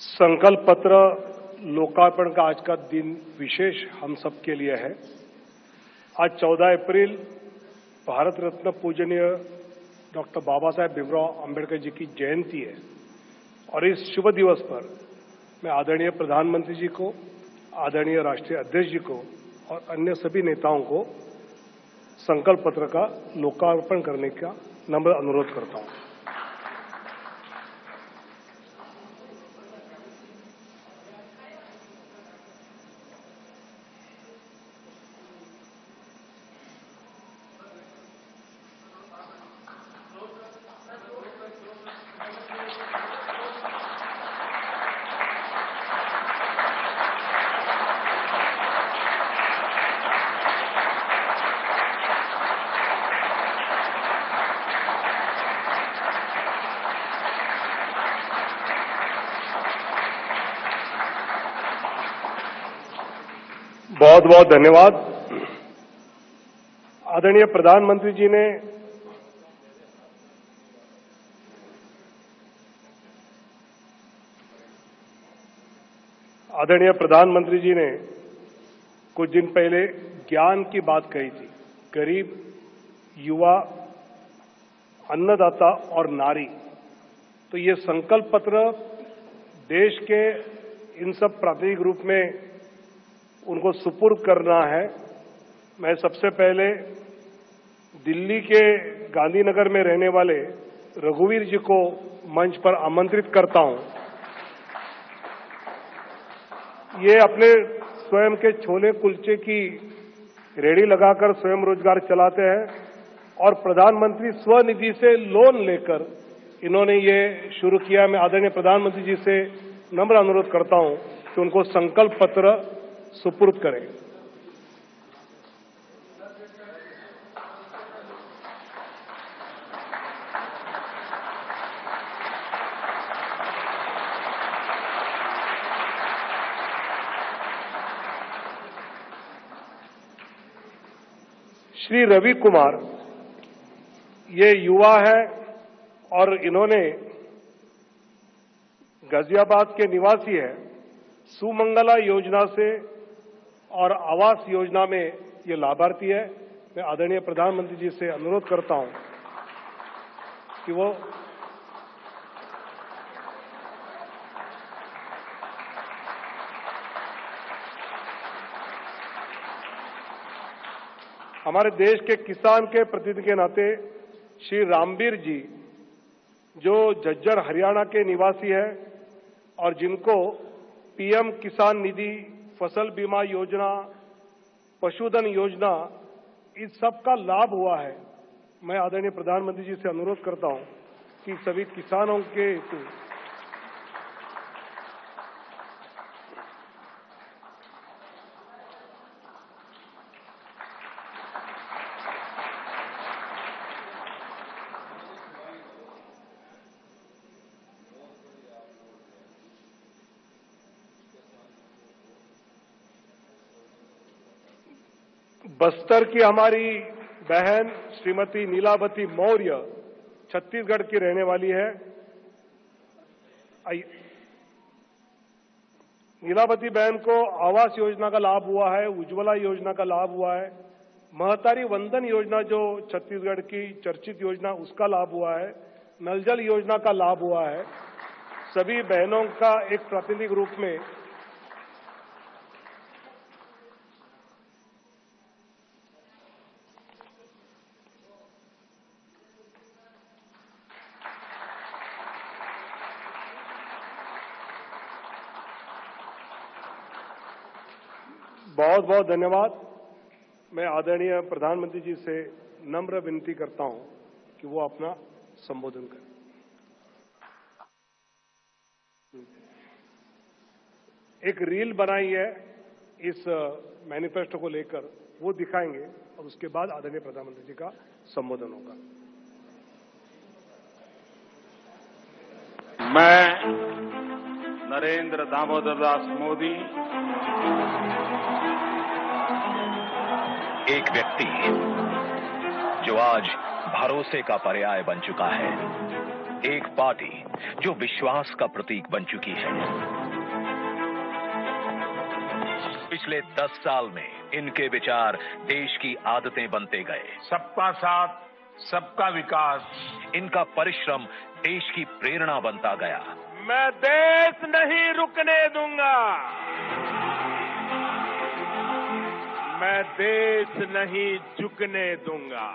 संकल्प पत्र लोकार्पण का आज का दिन विशेष हम सब के लिए है। आज 14 अप्रैल भारत रत्न पूजनीय डॉक्टर बाबा साहेब भीमराव अंबेडकर जी की जयंती है और इस शुभ दिवस पर मैं आदरणीय प्रधानमंत्री जी को, आदरणीय राष्ट्रीय अध्यक्ष जी को और अन्य सभी नेताओं को संकल्प पत्र का लोकार्पण करने का नम्र अनुरोध करता हूं। बहुत बहुत धन्यवाद। आदरणीय प्रधानमंत्री जी ने कुछ दिन पहले ज्ञान की बात कही थी। गरीब, युवा, अन्नदाता और नारी, तो ये संकल्प पत्र देश के इन सब प्रातिनिधिक रूप में उनको सुपुर्द करना है। मैं सबसे पहले दिल्ली के गांधीनगर में रहने वाले रघुवीर जी को मंच पर आमंत्रित करता हूं। ये अपने स्वयं के छोले कुलचे की रेहड़ी लगाकर स्वयं रोजगार चलाते हैं और प्रधानमंत्री स्वनिधि से लोन लेकर इन्होंने ये शुरू किया। मैं आदरणीय प्रधानमंत्री जी से नम्र अनुरोध करता हूं कि उनको संकल्प पत्र सुपुर्द करें। श्री रवि कुमार, ये युवा है और इन्होंने गाजियाबाद के निवासी है। सुमंगला योजना से और आवास योजना में ये लाभार्थी है। मैं आदरणीय प्रधानमंत्री जी से अनुरोध करता हूं कि वो हमारे देश के किसान के प्रतिनिधि के नाते श्री रामबीर जी, जो झज्जर हरियाणा के निवासी है और जिनको पीएम किसान निधि, फसल बीमा योजना, पशुधन योजना, इस सब का लाभ हुआ है। मैं आदरणीय प्रधानमंत्री जी से अनुरोध करता हूं कि सभी किसानों के बस्तर की हमारी बहन श्रीमती नीलावती मौर्य छत्तीसगढ़ की रहने वाली है। नीलावती बहन को आवास योजना का लाभ हुआ है, उज्ज्वला योजना का लाभ हुआ है, महतारी वंदन योजना जो छत्तीसगढ़ की चर्चित योजना, उसका लाभ हुआ है, नल जल योजना का लाभ हुआ है। सभी बहनों का एक प्रातिनिधिक रूप में बहुत बहुत धन्यवाद। मैं आदरणीय प्रधानमंत्री जी से नम्र विनती करता हूं कि वो अपना संबोधन करें। एक रील बनाई है इस मैनिफेस्टो को लेकर, वो दिखाएंगे और उसके बाद आदरणीय प्रधानमंत्री जी का संबोधन होगा। मैं नरेंद्र दामोदर दास मोदी, एक व्यक्ति जो आज भरोसे का पर्याय बन चुका है, एक पार्टी जो विश्वास का प्रतीक बन चुकी है। पिछले 10 साल में इनके विचार देश की आदतें बनते गए। सबका साथ, सबका विकास। इनका परिश्रम देश की प्रेरणा बनता गया। मैं देश नहीं रुकने दूंगा। मैं देश नहीं झुकने दूंगा।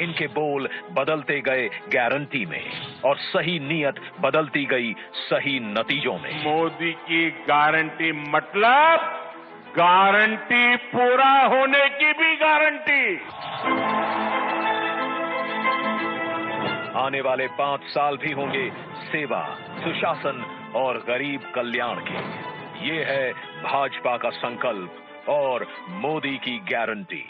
इनके बोल बदलते गए गारंटी में और सही नियत बदलती गई सही नतीजों में। मोदी की गारंटी मतलब गारंटी पूरा होने की भी गारंटी। आने वाले 5 साल भी होंगे सेवा, सुशासन और गरीब कल्याण के। ये है भाजपा का संकल्प और मोदी की गारंटी।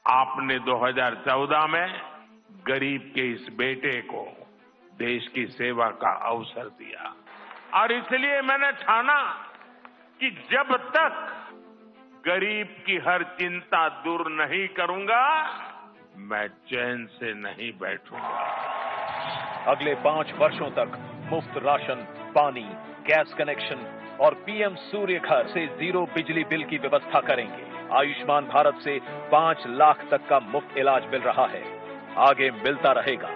आपने 2014 में गरीब के इस बेटे को देश की सेवा का अवसर दिया और इसलिए मैंने ठाना कि जब तक गरीब की हर चिंता दूर नहीं करूंगा, मैं चैन से नहीं बैठूंगा। अगले 5 वर्षों तक मुफ्त राशन, पानी, गैस कनेक्शन और पीएम सूर्य घर से 0 बिजली बिल की व्यवस्था करेंगे। आयुष्मान भारत से 5 लाख तक का मुफ्त इलाज मिल रहा है, आगे मिलता रहेगा।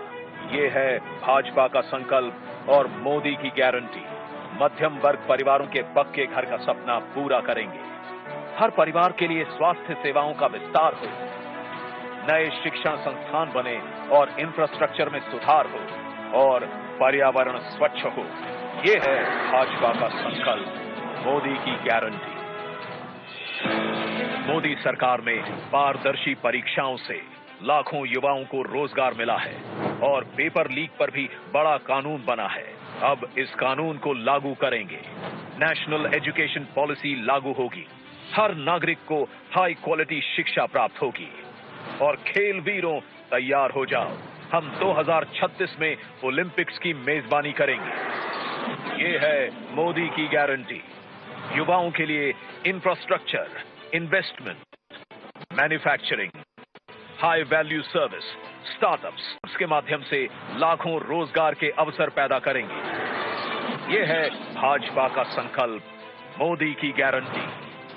ये है भाजपा का संकल्प और मोदी की गारंटी। मध्यम वर्ग परिवारों के पक्के घर का सपना पूरा करेंगे। हर परिवार के लिए स्वास्थ्य सेवाओं का विस्तार हो, नए शिक्षण संस्थान बने और इंफ्रास्ट्रक्चर में सुधार हो और पर्यावरण स्वच्छ हो। ये है भाजपा का संकल्प, मोदी की गारंटी। मोदी सरकार में पारदर्शी परीक्षाओं से लाखों युवाओं को रोजगार मिला है और पेपर लीक पर भी बड़ा कानून बना है। अब इस कानून को लागू करेंगे। नेशनल एजुकेशन पॉलिसी लागू होगी। हर नागरिक को हाई क्वालिटी शिक्षा प्राप्त होगी। और खेल वीरों, तैयार हो जाओ, हम 2036 में ओलंपिक्स की मेजबानी करेंगे। ये है मोदी की गारंटी। युवाओं के लिए infrastructure, investment, manufacturing, high value service, startups के माध्यम से लाखों रोजगार के अवसर पैदा करेंगे। ये है भाजपा का संकल्प, मोदी की गारंटी।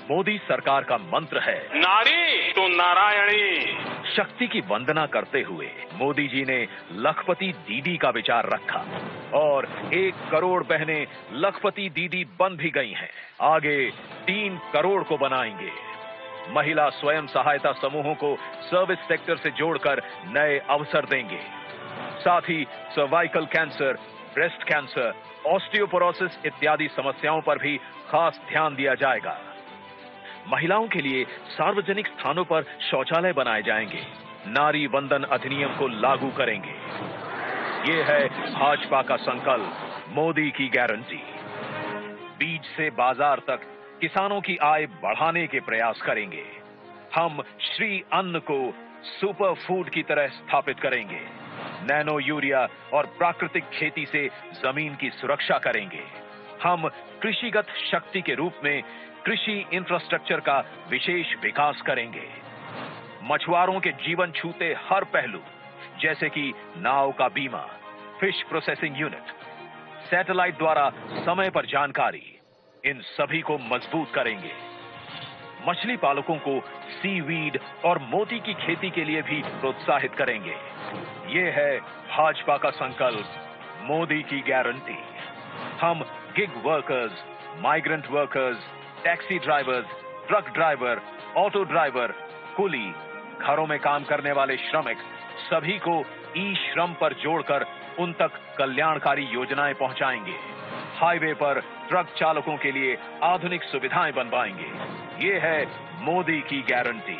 मोदी सरकार का मंत्र है, नारी तो नारायणी। शक्ति की वंदना करते हुए मोदी जी ने लखपति दीदी का विचार रखा और 1 करोड़ बहनें लखपति दीदी बन भी गई हैं। आगे 3 करोड़ को बनाएंगे। महिला स्वयं सहायता समूहों को सर्विस सेक्टर से जोड़कर नए अवसर देंगे। साथ ही cervical cancer, breast cancer, osteoporosis इत्यादि समस्याओं पर भी खास ध्यान दिया जाएगा। महिलाओं के लिए सार्वजनिक स्थानों पर शौचालय बनाए जाएंगे। नारी वंदन अधिनियम को लागू करेंगे। ये है भाजपा का संकल्प, मोदी की गारंटी। बीज से बाजार तक किसानों की आय बढ़ाने के प्रयास करेंगे। हम श्री अन्न को सुपर फूड की तरह स्थापित करेंगे। नैनो यूरिया और प्राकृतिक खेती से जमीन की सुरक्षा करेंगे। हम कृषिगत शक्ति के रूप में कृषि इंफ्रास्ट्रक्चर का विशेष विकास करेंगे। मछुआरों के जीवन छूते हर पहलू, जैसे कि नाव का बीमा, फिश प्रोसेसिंग यूनिट, सैटेलाइट द्वारा समय पर जानकारी, इन सभी को मजबूत करेंगे। मछली पालकों को सीवीड और मोती की खेती के लिए भी प्रोत्साहित करेंगे। ये है भाजपा का संकल्प, मोदी की गारंटी। हम gig workers, migrant workers, taxi drivers, truck driver, auto driver, कुली, घरों में काम करने वाले श्रमिक, सभी को ई श्रम पर जोड़कर उन तक कल्याणकारी योजनाएं पहुंचाएंगे। हाईवे पर ट्रक चालकों के लिए आधुनिक सुविधाएं बनवाएंगे। ये है मोदी की गारंटी।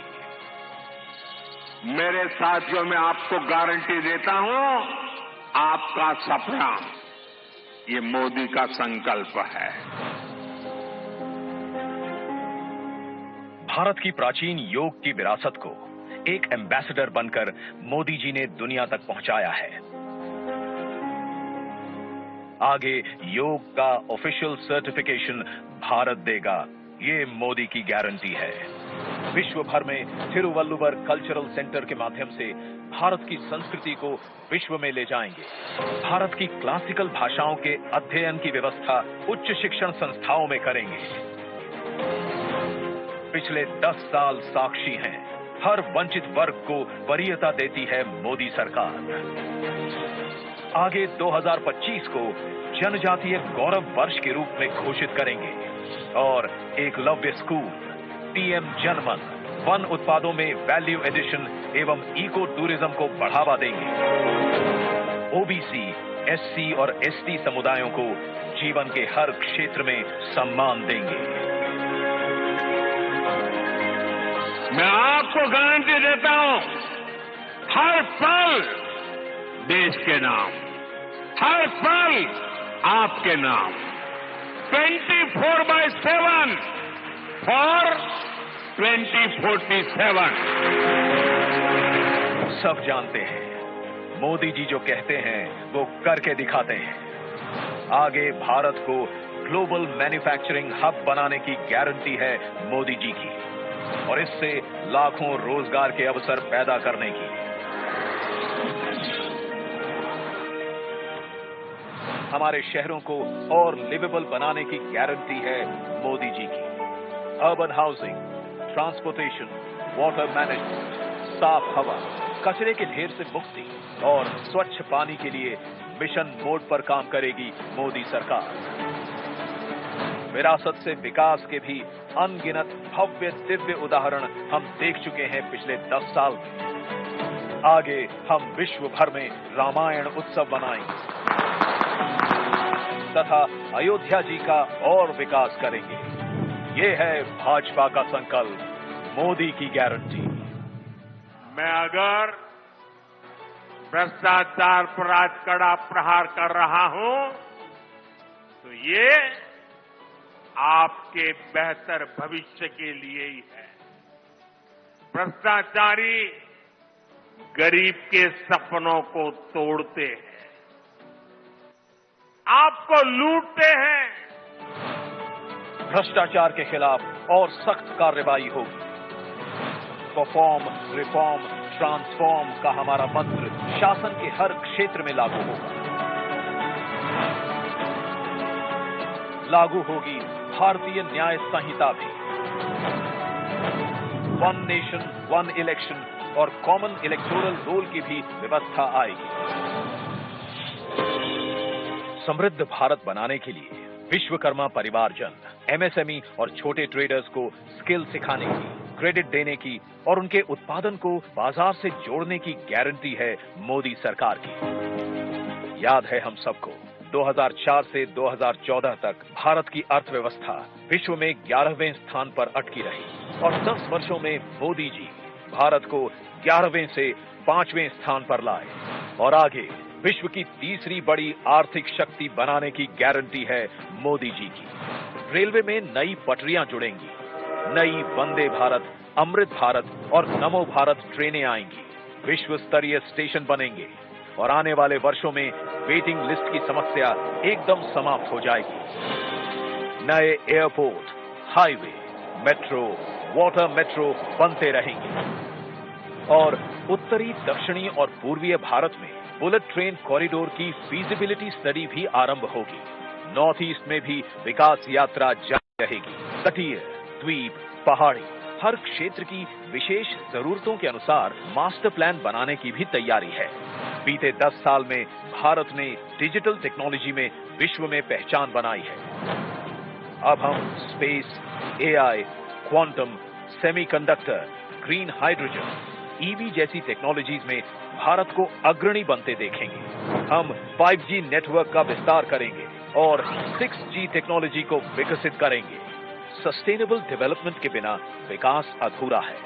मेरे साथियों, मैं आपको गारंटी देता हूं, आपका सपना ये मोदी का संकल्प है। भारत की प्राचीन योग की विरासत को एक एम्बेसडर बनकर मोदी जी ने दुनिया तक पहुंचाया है। आगे योग का ऑफिशियल सर्टिफिकेशन भारत देगा, ये मोदी की गारंटी है। विश्व भर में थिरुवल्लुवर कल्चरल सेंटर के माध्यम से भारत की संस्कृति को विश्व में ले जाएंगे। भारत की क्लासिकल भाषाओं के अध्ययन की व्यवस्था उच्च शिक्षण संस्थाओं में करेंगे। पिछले 10 साल साक्षी हैं, हर वंचित वर्ग को वरीयता देती है मोदी सरकार। आगे 2025 को जनजातीय गौरव वर्ष के रूप में घोषित करेंगे और एकलव्य स्कूल, पीएम जनमन, वन उत्पादों में वैल्यू एडिशन एवं इको टूरिज्म को बढ़ावा देंगे। ओबीसी, एससी और एसटी समुदायों को जीवन के हर क्षेत्र में सम्मान देंगे। मैं आपको गारंटी देता हूं, हर पल देश के नाम, हर पल आपके नाम, 24/7 फॉर 2047। सब जानते हैं, मोदी जी जो कहते हैं वो करके दिखाते हैं। आगे भारत को ग्लोबल मैन्युफैक्चरिंग हब बनाने की गारंटी है मोदी जी की और इससे लाखों रोजगार के अवसर पैदा करने की। हमारे शहरों को और लिवेबल बनाने की गारंटी है मोदी जी की। Urban housing, transportation, water management, साफ हवा, कचरे के ढेर से मुक्ति और स्वच्छ पानी के लिए मिशन मोड पर काम करेगी मोदी सरकार। विरासत से विकास के भी अनगिनत भव्य दिव्य उदाहरण हम देख चुके हैं पिछले 10 साल में। आगे हम विश्व भर में रामायण उत्सव मनाएंगे तथा अयोध्या जी का और विकास करेंगे। ये है भाजपा का संकल्प, मोदी की गारंटी। मैं अगर भ्रष्टाचार पर आज कड़ा प्रहार कर रहा हूं तो ये आपके बेहतर भविष्य के लिए ही है। भ्रष्टाचारी गरीब के सपनों को तोड़ते हैं, आपको लूटते हैं। भ्रष्टाचार के खिलाफ और सख्त कार्रवाई होगी। परफॉर्म, रिफॉर्म, ट्रांसफॉर्म का हमारा मंत्र शासन के हर क्षेत्र में लागू होगा। लागू होगी भारतीय न्याय संहिता भी। वन नेशन, वन इलेक्शन और कॉमन इलेक्टोरल रोल की भी व्यवस्था आएगी। समृद्ध भारत बनाने के लिए विश्वकर्मा परिवारजन, एमएसएमई और छोटे ट्रेडर्स को स्किल सिखाने की, क्रेडिट देने की और उनके उत्पादन को बाजार से जोड़ने की गारंटी है मोदी सरकार की। याद है हम सबको, 2004 से 2014 तक भारत की अर्थव्यवस्था विश्व में 11वें स्थान पर अटकी रही और 10 वर्षों में मोदी जी भारत को 11वें से 5वें स्थान पर लाए और आगे विश्व की तीसरी बड़ी आर्थिक शक्ति बनाने की गारंटी है मोदी जी की। रेलवे में नई पटरियां जुड़ेंगी, नई वंदे भारत, अमृत भारत और नमो भारत ट्रेनें आएंगी, विश्व स्तरीय स्टेशन बनेंगे और आने वाले वर्षों में वेटिंग लिस्ट की समस्या एकदम समाप्त हो जाएगी। नए airport, highway, metro, water metro बनते रहेंगे और उत्तरी, दक्षिणी और पूर्वीय भारत में बुलेट ट्रेन कॉरिडोर की फीजिबिलिटी स्टडी भी आरंभ होगी। नॉर्थ ईस्ट में भी विकास यात्रा जारी रहेगी। तटीय, द्वीप, पहाड़ी, हर क्षेत्र की विशेष जरूरतों के अनुसार मास्टर प्लान बनाने की भी तैयारी है। बीते 10 साल में भारत ने डिजिटल टेक्नोलॉजी में विश्व में पहचान बनाई है। अब हम space, AI, quantum, semiconductor, green hydrogen, EV जैसी टेक्नोलॉजीज में भारत को अग्रणी बनते देखेंगे। हम 5G नेटवर्क का विस्तार करेंगे और 6G टेक्नोलॉजी को विकसित करेंगे। सस्टेनेबल डेवलपमेंट के बिना विकास अधूरा है,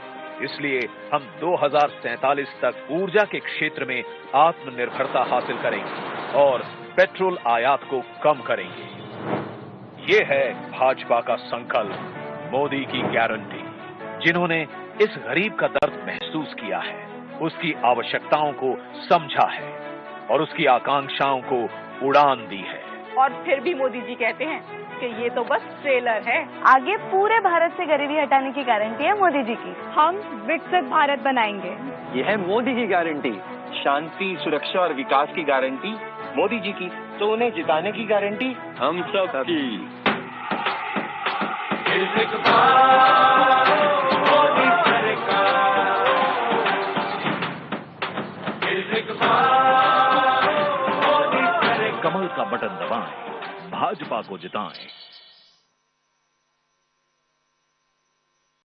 इसलिए हम 2047 तक ऊर्जा के क्षेत्र में आत्मनिर्भरता हासिल करेंगे और पेट्रोल आयात को कम करेंगे। ये है भाजपा का संकल्प, मोदी की गारंटी। जिन्होंने इस गरीब का दर्द महसूस किया है, उसकी आवश्यकताओं को समझा है और उसकी आकांक्षाओं को उड़ान दी है। और फिर भी मोदी जी कहते हैं कि ये तो बस ट्रेलर है। आगे पूरे भारत से गरीबी हटाने की गारंटी है मोदी जी की। हम विकसित भारत बनाएंगे। ये है मोदी की गारंटी। शांति, सुरक्षा और विकास की गारंटी मोदी जी की। तो उन्हें जिताने की गारंटी हम सब की। कमल का बटन दबाएं, भाजपा को जिताएं।